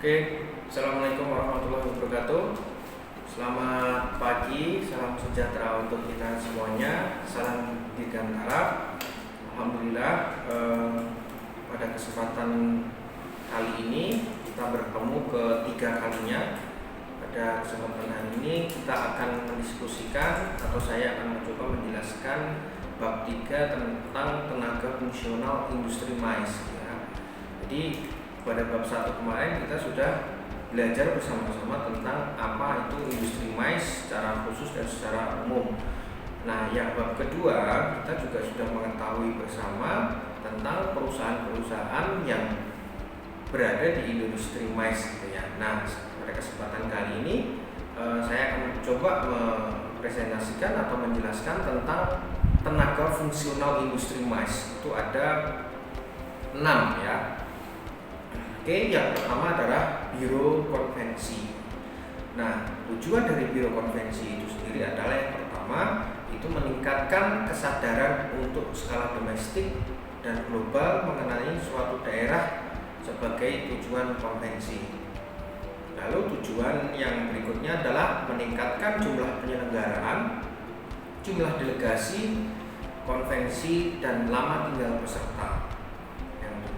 Oke, Assalamualaikum warahmatullahi wabarakatuh. Selamat pagi, salam sejahtera untuk kita semuanya. Salam Dirgantara. Alhamdulillah, pada kesempatan kali ini kita bertemu ketiga kalinya. Pada kesempatan hari ini kita akan mendiskusikan atau saya akan mencoba menjelaskan bab 3 tentang tenaga fungsional industri mais. Ya. Jadi pada bab 1 kemarin kita sudah belajar bersama-sama tentang apa itu industri mais secara khusus dan secara umum. Nah, yang bab kedua kita juga sudah mengetahui bersama tentang perusahaan-perusahaan yang berada di industri mais gitu ya. Nah, pada kesempatan kali ini saya akan coba mempresentasikan atau menjelaskan tentang tenaga fungsional industri mais. Itu ada 6 ya. Oke, yang pertama adalah biro konvensi. Nah, tujuan dari biro konvensi itu sendiri adalah yang pertama itu meningkatkan kesadaran untuk skala domestik dan global mengenai suatu daerah sebagai tujuan konvensi. Lalu tujuan yang berikutnya adalah meningkatkan jumlah penyelenggaraan, jumlah delegasi, konvensi, dan lama tinggal peserta.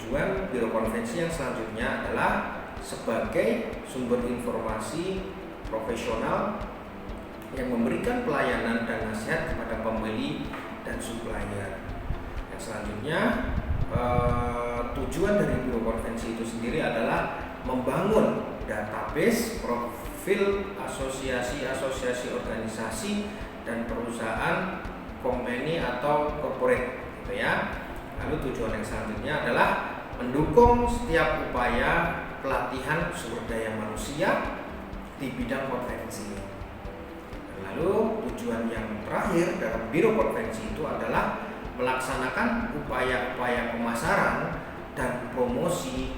Tujuan biro konvensi yang selanjutnya adalah sebagai sumber informasi profesional yang memberikan pelayanan dan nasihat kepada pembeli dan supplier. Yang selanjutnya tujuan dari biro konvensi itu sendiri adalah membangun database profil asosiasi-asosiasi organisasi dan perusahaan company atau corporate gitu ya. Lalu tujuan yang selanjutnya adalah mendukung setiap upaya pelatihan sumber daya manusia di bidang konvensi. Lalu tujuan yang terakhir dalam biro konvensi itu adalah melaksanakan upaya-upaya pemasaran dan promosi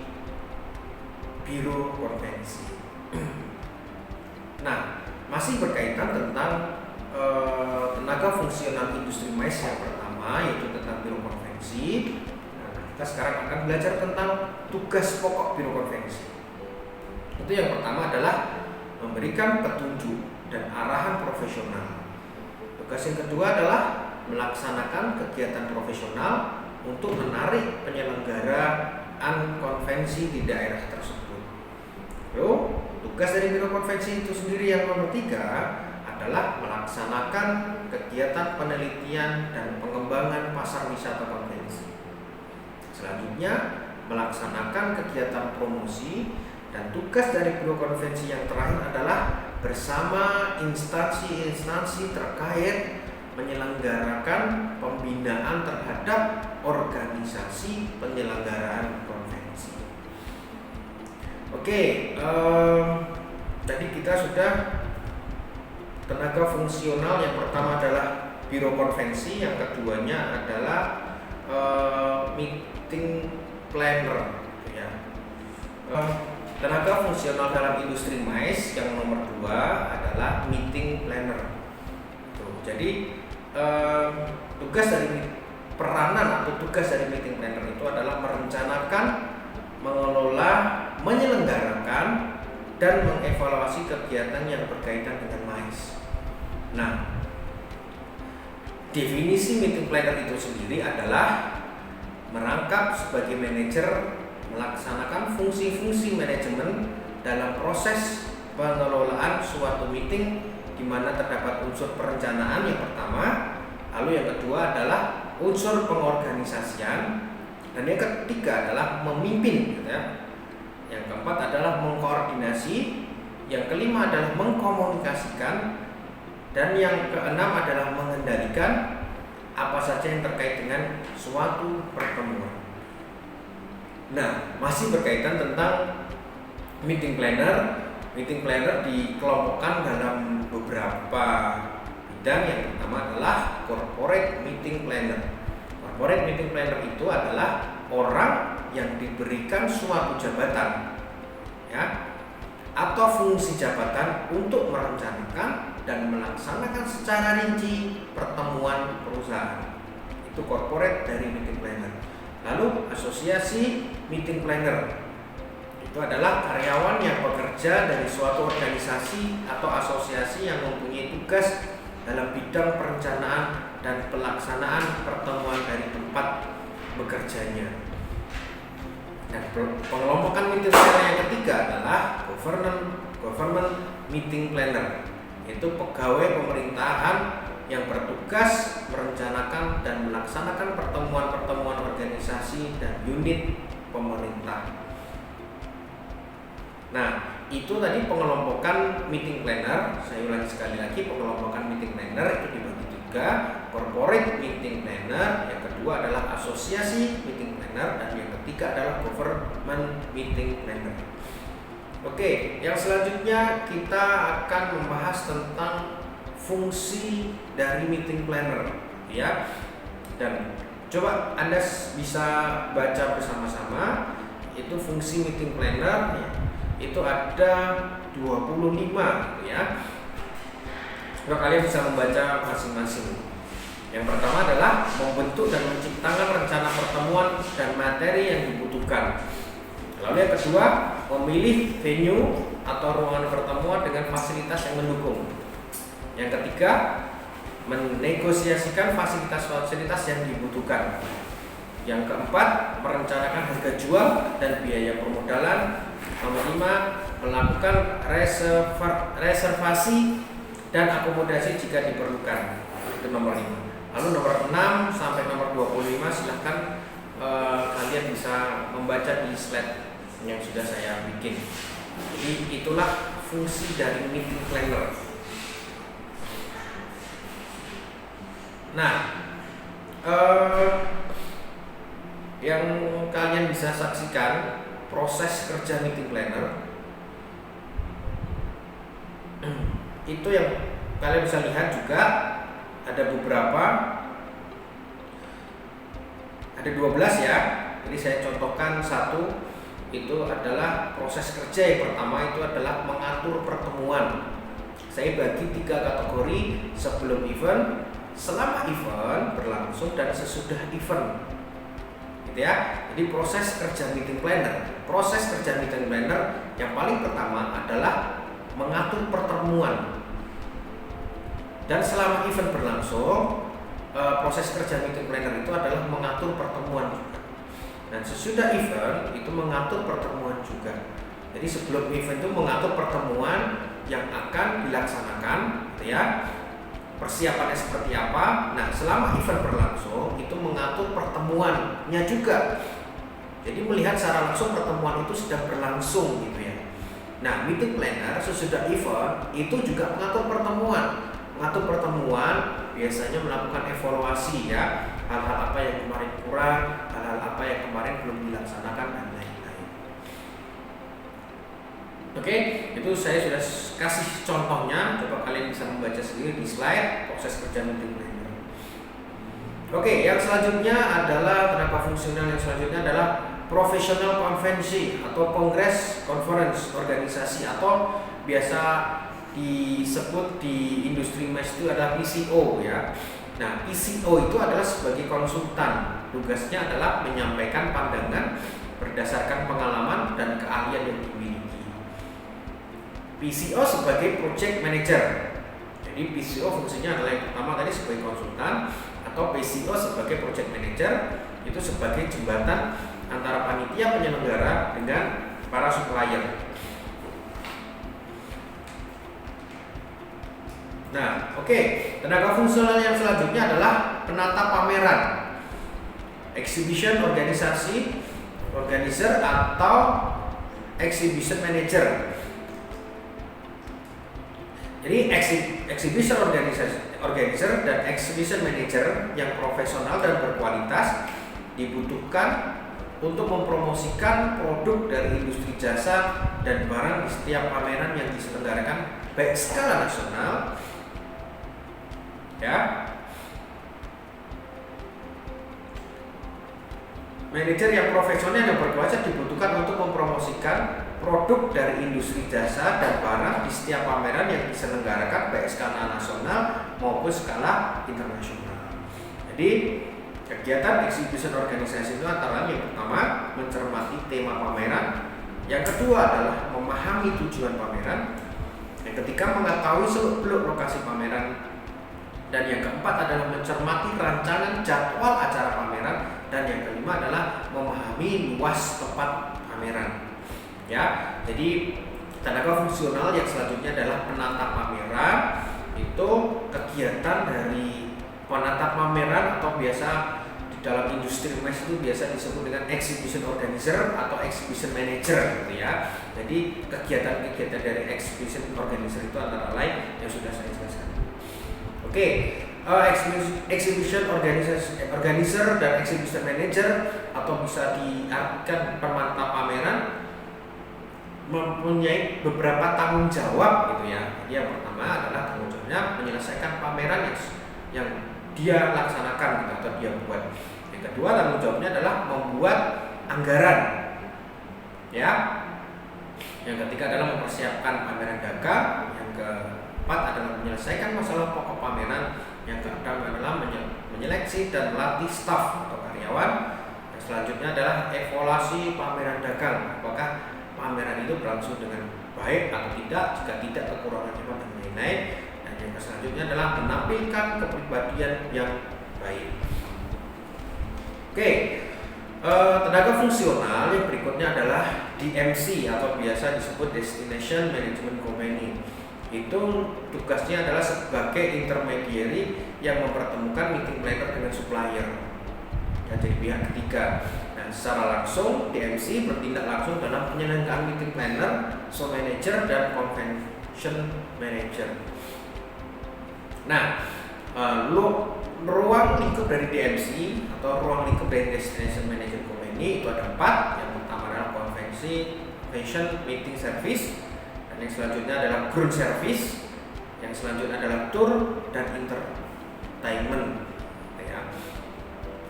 biro konvensi. Nah, masih berkaitan tentang tenaga fungsional industri mais yang pertama yaitu tentang biro konvensi. Kita sekarang akan belajar tentang tugas pokok biro konvensi. Itu yang pertama adalah memberikan petunjuk dan arahan profesional. Tugas yang kedua adalah melaksanakan kegiatan profesional untuk menarik penyelenggaraan konvensi di daerah tersebut. Lalu, tugas dari biro konvensi itu sendiri yang nomor 3 adalah melaksanakan kegiatan penelitian dan pengembangan pasar wisata konvensi. Selanjutnya, melaksanakan kegiatan promosi, dan tugas dari biro konvensi yang terakhir adalah bersama instansi-instansi terkait menyelenggarakan pembinaan terhadap organisasi penyelenggaraan konvensi. Oke, tadi kita sudah tenaga fungsional yang pertama adalah biro konvensi, yang keduanya adalah meeting planner ya. Tenaga fungsional dalam industri mais yang nomor 2 adalah meeting planner. Jadi tugas dari peranan atau tugas dari meeting planner itu adalah merencanakan, mengelola, menyelenggarakan, dan mengevaluasi kegiatan yang berkaitan dengan mais. Nah, definisi meeting planner itu sendiri adalah merangkap sebagai manajer, melaksanakan fungsi-fungsi manajemen dalam proses pengelolaan suatu meeting di mana terdapat unsur perencanaan yang pertama, lalu yang kedua adalah unsur pengorganisasian, dan yang ketiga adalah memimpin gitu ya. Yang keempat adalah mengkoordinasi, yang kelima adalah mengkomunikasikan, dan yang keenam adalah mengendalikan apa saja yang terkait dengan suatu pertemuan. Nah, masih berkaitan tentang meeting planner. Meeting planner dikelompokkan dalam beberapa bidang. Yang pertama adalah corporate meeting planner. Corporate meeting planner itu adalah orang yang diberikan suatu jabatan ya, atau fungsi jabatan untuk merencanakan dan melaksanakan secara rinci pertemuan perusahaan. Itu corporate dari meeting planner. Lalu asosiasi meeting planner itu adalah karyawan yang bekerja dari suatu organisasi atau asosiasi yang mempunyai tugas dalam bidang perencanaan dan pelaksanaan pertemuan dari tempat bekerjanya. Dan pengelompokan meeting planner yang ketiga adalah government meeting planner, yaitu pegawai pemerintahan yang bertugas merencanakan dan melaksanakan pertemuan-pertemuan organisasi dan unit pemerintah. Nah, itu tadi pengelompokan meeting planner. Saya ulangi sekali lagi, pengelompokan meeting planner itu dibagi tiga: corporate meeting planner, yang kedua adalah asosiasi meeting planner, dan yang ketiga adalah government meeting planner. Oke, yang selanjutnya kita akan membahas tentang fungsi dari meeting planner, ya. Dan coba Anda bisa baca bersama-sama. Itu fungsi meeting planner, ya. Itu ada 25, ya. Coba kalian bisa membaca masing-masing. Yang pertama adalah membentuk dan menciptakan rencana pertemuan dan materi yang dibutuhkan. Lalu yang kedua, memilih venue atau ruangan pertemuan dengan fasilitas yang mendukung. Yang ketiga, menegosiasikan fasilitas-fasilitas yang dibutuhkan. Yang keempat, merencanakan harga jual dan biaya permodalan. Nomor 5, melakukan reservasi dan akomodasi jika diperlukan. Itu nomor 5. Lalu nomor 6 sampai nomor 25 silahkan kalian bisa membaca di slide yang sudah saya bikin. Jadi itulah fungsi dari meeting planner. Nah, yang kalian bisa saksikan proses kerja meeting planner itu yang kalian bisa lihat juga ada beberapa, ada 12 ya. Jadi saya contohkan satu, itu adalah proses kerja yang pertama itu adalah mengatur pertemuan. Saya bagi 3 kategori: sebelum event, selama event berlangsung, dan sesudah event, gitu ya. Jadi proses kerja meeting planner. Proses kerja meeting planner yang paling pertama adalah mengatur pertemuan. Dan selama event berlangsung, proses kerja meeting planner itu adalah mengatur pertemuan juga. Dan sesudah event itu mengatur pertemuan juga. Jadi sebelum event itu mengatur pertemuan yang akan dilaksanakan, gitu ya. Persiapannya seperti apa. Nah, selama event berlangsung itu mengatur pertemuannya juga. Jadi melihat secara langsung pertemuan itu sedang berlangsung, gitu ya. Nah, meeting planner sesudah event itu juga mengatur pertemuan. Mengatur pertemuan biasanya melakukan evaluasi, ya. Hal-hal apa yang kemarin kurang, hal-hal apa yang kemarin belum dilaksanakan, dan lain-lain. Oke, itu saya sudah kasih contohnya. Coba kalian bisa membaca sendiri di slide proses kerja meeting planner. Oke, yang selanjutnya adalah tenaga fungsional. Yang selanjutnya adalah professional konvensi atau kongres, conference, organisasi, atau biasa disebut di industri mes itu adalah PCO, ya. Nah, PCO itu adalah sebagai konsultan. Tugasnya adalah menyampaikan pandangan berdasarkan pengalaman dan keahlian yang dimiliki. PCO sebagai project manager. Jadi PCO fungsinya adalah yang pertama tadi sebagai konsultan, atau PCO sebagai project manager itu sebagai jembatan antara panitia penyelenggara dengan para supplier. Nah, oke. Tenaga fungsional yang selanjutnya adalah penata pameran, exhibition organisasi, organizer, atau exhibition manager. Jadi exhibition organizer dan exhibition manager yang profesional dan berkualitas dibutuhkan untuk mempromosikan produk dari industri jasa dan barang di setiap pameran yang diselenggarakan baik skala nasional, ya. Manajer yang profesional yang berkualitas dibutuhkan untuk mempromosikan produk dari industri jasa dan barang di setiap pameran yang diselenggarakan baik skala nasional maupun skala internasional. Jadi kegiatan exhibition organisasi itu antara lain yang pertama mencermati tema pameran, Yang kedua adalah memahami tujuan pameran. Yang ketiga mengetahui seluk-beluk lokasi pameran. Dan yang keempat adalah mencermati rancangan jadwal acara pameran. Dan yang kelima adalah memahami luas tempat pameran. Ya, jadi tenaga fungsional yang selanjutnya adalah penata pameran. Itu kegiatan dari penata pameran atau biasa di dalam industri mes itu biasa disebut dengan exhibition organizer atau exhibition manager gitu ya. Jadi kegiatan-kegiatan dari exhibition organizer itu antara lain yang sudah saya jelaskan. Oke, exhibition organizer dan exhibition manager atau bisa diartikan penata pameran mempunyai beberapa tanggung jawab gitu ya. Yang pertama adalah tanggung jawabnya menyelesaikan pameran yang dia laksanakan gitu, atau dia buat. Yang kedua tanggung jawabnya adalah membuat anggaran, ya. Yang ketiga adalah mempersiapkan pameran dagang. Yang keempat adalah menyelesaikan masalah pokok pameran. Yang keenam adalah menyeleksi dan melatih staf atau karyawan. Yang selanjutnya adalah evaluasi pameran dagang. Apakah pameran itu berlangsung dengan baik atau tidak, jika tidak kekurangannya dan lain-lain. Dan yang selanjutnya adalah menampilkan kepribadian yang baik. Oke, tenaga fungsional yang berikutnya adalah DMC atau biasa disebut Destination Management Company. Itu tugasnya adalah sebagai intermediary yang mempertemukan meeting planner dengan supplier dan jadi pihak ketiga. Dan secara langsung DMC bertindak langsung dalam penyelenggaraan meeting planner, show manager, dan convention manager. Nah, ruang lingkup dari DMC atau ruang lingkup dari Destination Management Company itu ada 4. Yang pertama adalah convention meeting service, dan yang selanjutnya adalah ground service, yang selanjutnya adalah tour dan entertainment. Ya.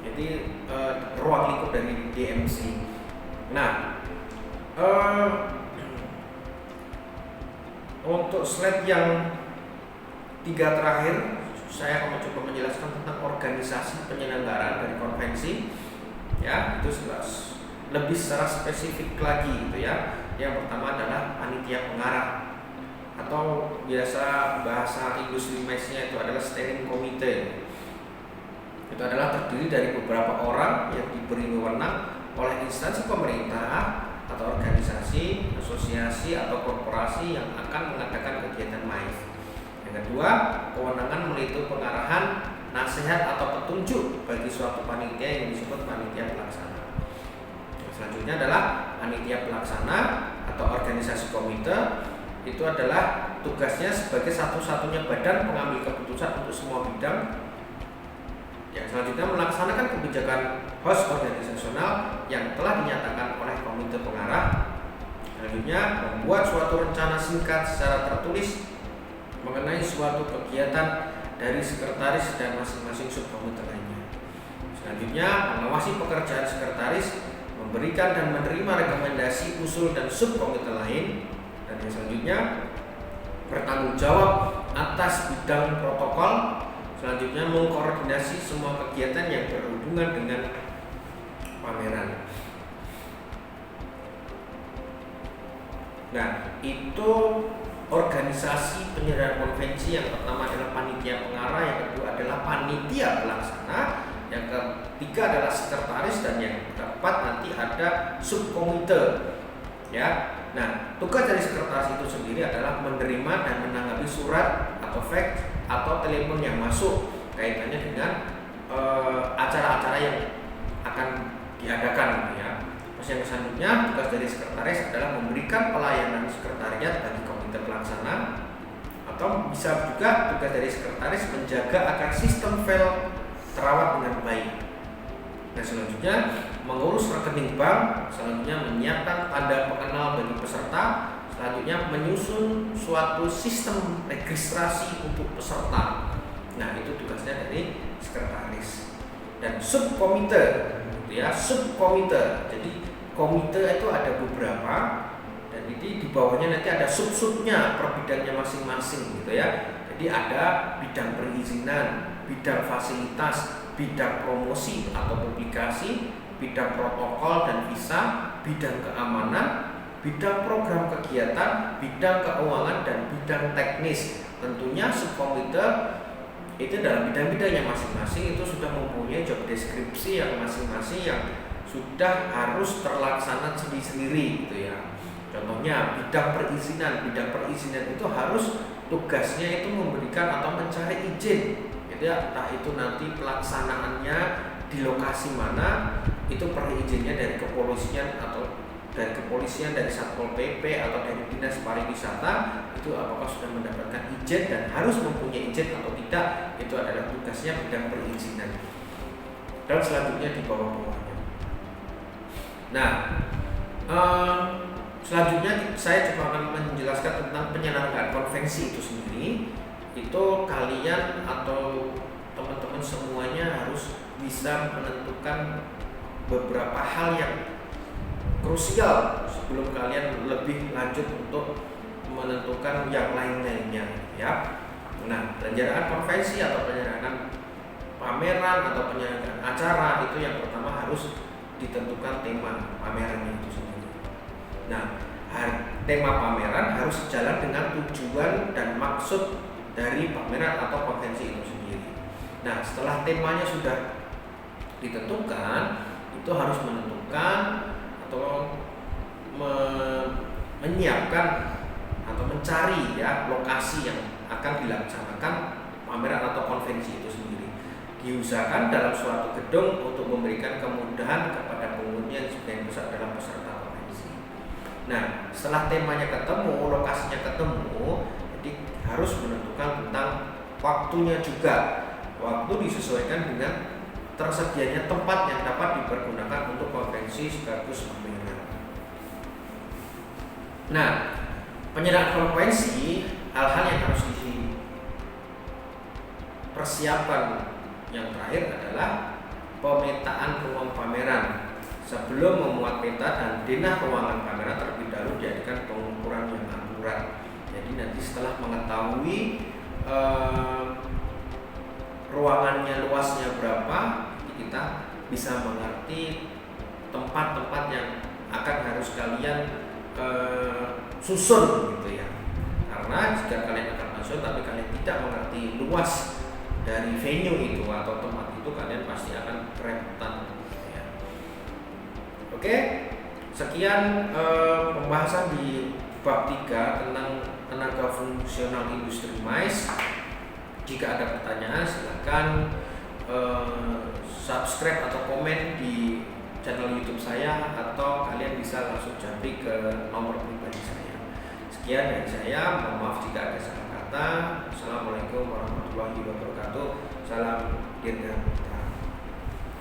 Jadi ruang lingkup dari DMC. Nah, untuk slide yang 3 terakhir, saya akan mencoba menjelaskan tentang organisasi penyelenggaraan dari konvensi. Ya, itu lebih secara spesifik lagi gitu ya. Yang pertama adalah panitia pengarah atau biasa bahasa industri mesnya itu adalah steering committee. Itu adalah terdiri dari beberapa orang yang diberi wewenang oleh instansi pemerintah atau organisasi, asosiasi atau korporasi yang akan mengadakan kegiatan MAIF. Yang kedua, kewenangan melitu pengarahan, nasihat atau petunjuk bagi suatu panitia yang disebut panitia pelaksana. Yang selanjutnya adalah panitia pelaksana atau organisasi komite. Itu adalah tugasnya sebagai satu-satunya badan pengambil keputusan untuk semua bidang. Yang selanjutnya melaksanakan kebijakan host organisasional yang telah dinyatakan oleh komite pengarah. Selanjutnya membuat suatu rencana singkat secara tertulis mengenai suatu kegiatan dari sekretaris dan masing-masing subkomite lainnya. Selanjutnya mengawasi pekerjaan sekretaris, memberikan dan menerima rekomendasi usul dan subkomite lain. Dan yang selanjutnya bertanggung jawab atas bidang protokol. Selanjutnya mengkoordinasi semua kegiatan yang berhubungan dengan pameran. Nah, itu organisasi penyelenggaraan konvensi. Yang pertama adalah panitia pengarah, yang kedua adalah panitia pelaksana, yang ketiga adalah sekretaris, dan yang keempat nanti ada subkomite. Ya, nah tugas dari sekretaris itu sendiri adalah menerima dan menanggapi surat atau fax atau telepon yang masuk kaitannya dengan acara-acara yang akan diadakan, ya. Terus yang selanjutnya tugas dari sekretaris adalah memberikan pelayanan sekretariat bagi komite pelaksana, atau bisa juga tugas dari sekretaris menjaga agar sistem file terawat dengan baik. Nah, selanjutnya mengurus rekening bank, selanjutnya menyiapkan tanda pengenal bagi peserta, selanjutnya menyusun suatu sistem registrasi untuk peserta. Nah, itu tugasnya dari sekretaris. Dan subkomite, ya, subkomite. Jadi komite itu ada beberapa, dan ini di bawahnya nanti ada sub-subnya per bidangnya masing-masing gitu ya. Jadi ada bidang perizinan, bidang fasilitas, bidang promosi atau publikasi, bidang protokol dan visa, bidang keamanan, bidang program kegiatan, bidang keuangan, dan bidang teknis. Tentunya subkomite itu dalam bidang-bidangnya masing-masing itu sudah mempunyai job deskripsi yang masing-masing yang sudah harus terlaksana sendiri-sendiri gitu ya. Contohnya bidang perizinan itu harus tugasnya itu memberikan atau mencari izin gitu ya, entah itu nanti pelaksanaannya di lokasi mana, itu perizinnya dari kepolisian atau dari Satpol PP atau dari Dinas Pariwisata, itu apakah sudah mendapatkan izin dan harus mempunyai izin atau tidak, itu adalah tugasnya bidang perizinan. Dan selanjutnya di bawah-bawahnya. Nah, selanjutnya saya coba akan menjelaskan tentang penyelenggaraan konvensi itu sendiri. Itu kalian atau teman-teman semuanya harus bisa menentukan beberapa hal yang krusial sebelum kalian lebih lanjut untuk menentukan yang lain-lainnya ya. Nah, penyelenggaraan konvensi atau penyelenggaraan pameran atau penyelenggaraan acara itu yang pertama harus ditentukan tema pamerannya itu sendiri. Nah, tema pameran harus sejalan dengan tujuan dan maksud dari pameran atau konvensi itu sendiri. Nah, setelah temanya sudah ditentukan, itu harus menentukan atau menyiapkan atau mencari ya lokasi yang akan dilaksanakan pameran atau konvensi itu sendiri. Diusahakan dalam suatu gedung untuk memberikan kemudahan kepada pengunjung yang sebagian besar dalam peserta konvensi. Nah, setelah temanya ketemu, lokasinya ketemu, jadi harus menentukan tentang waktunya juga. Waktu disesuaikan dengan tersedianya tempat yang dapat dipergunakan untuk konvensi sekaligus pameran. Nah, penyelenggaraan konvensi, hal-hal yang harus dipersiapkan yang terakhir adalah pemetaan ruang pameran. Sebelum memuat peta dan denah ruangan pameran terlebih dahulu diadakan pengukuran yang akurat. Jadi nanti setelah mengetahui ruangannya luasnya berapa, kita bisa mengerti tempat-tempat yang akan harus kalian susun gitu ya. Karena jika kalian akan masuk tapi kalian tidak mengerti luas dari venue itu atau tempat itu, kalian pasti akan kerepotan ya. Oke, sekian pembahasan di bab 3 tentang tenaga fungsional industri MICE. Jika ada pertanyaan silakan subscribe atau komen di channel YouTube saya, atau kalian bisa langsung japri ke nomor pribadi saya. Sekian dari saya, mohon maaf jika ada salah kata. Assalamualaikum warahmatullahi wabarakatuh. Salam Dirga Putra.